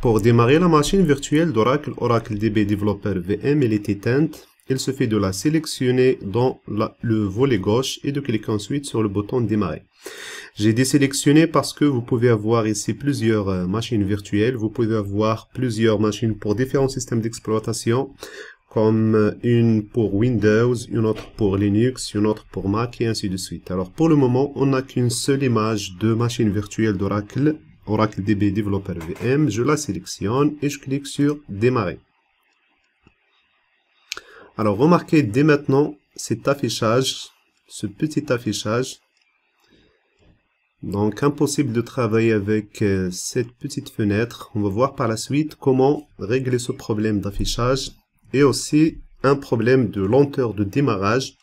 Pour démarrer la machine virtuelle d'Oracle, Oracle DB Developer VM, elle est éteinte. Il suffit de la sélectionner dans le volet gauche et de cliquer ensuite sur le bouton démarrer. J'ai désélectionné parce que vous pouvez avoir ici plusieurs machines virtuelles. Vous pouvez avoir plusieurs machines pour différents systèmes d'exploitation, comme une pour Windows, une autre pour Linux, une autre pour Mac et ainsi de suite. Alors pour le moment, on n'a qu'une seule image de machine virtuelle d'Oracle, Oracle DB Developer VM. Je la sélectionne et je clique sur démarrer. Alors remarquez dès maintenant cet affichage, ce petit affichage. Donc impossible de travailler avec cette petite fenêtre. On va voir par la suite comment régler ce problème d'affichage et aussi un problème de lenteur de démarrage.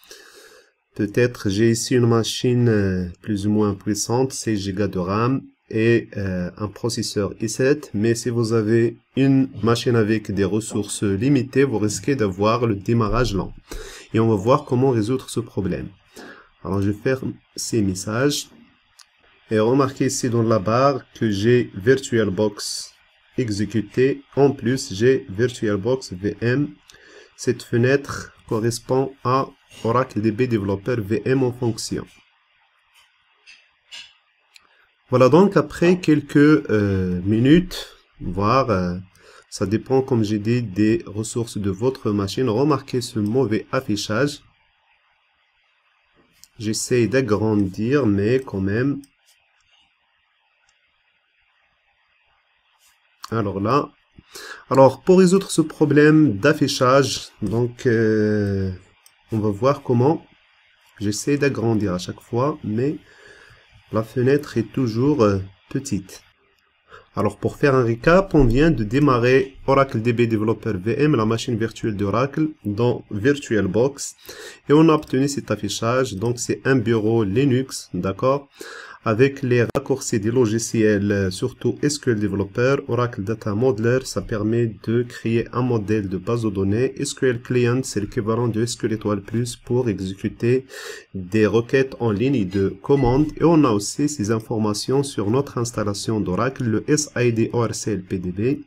Peut-être j'ai ici une machine plus ou moins puissante, 16 Go de RAM et un processeur i7, mais si vous avez une machine avec des ressources limitées, vous risquez d'avoir le démarrage lent. Et on va voir comment résoudre ce problème. Alors je ferme ces messages. Et remarquez ici dans la barre que j'ai VirtualBox exécuté. En plus, j'ai VirtualBox VM. Cette fenêtre correspond à Oracle DB Developer VM en fonction. Voilà donc après quelques minutes, voire ça dépend comme j'ai dit des ressources de votre machine. Remarquez ce mauvais affichage. J'essaie d'agrandir mais quand même. Alors là, pour résoudre ce problème d'affichage, donc on va voir comment. J'essaie d'agrandir à chaque fois, mais la fenêtre est toujours petite. Alors pour faire un récap, on vient de démarrer Oracle DB Developer VM, la machine virtuelle d'Oracle, dans VirtualBox, et on a obtenu cet affichage. Donc c'est un bureau Linux, d'accord, avec les raccourcis des logiciels, surtout SQL Developer, Oracle Data Modeler, ça permet de créer un modèle de base de données. SQL Client, c'est l'équivalent de SQL Étoile Plus pour exécuter des requêtes en ligne de commande. Et on a aussi ces informations sur notre installation d'Oracle, le SID ORCL-DB,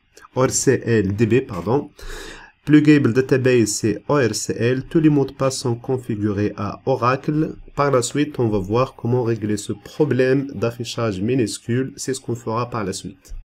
Pluggable Database, c'est ORCL. Tous les mots de passe sont configurés à Oracle. Par la suite, on va voir comment régler ce problème d'affichage minuscule. C'est ce qu'on fera par la suite.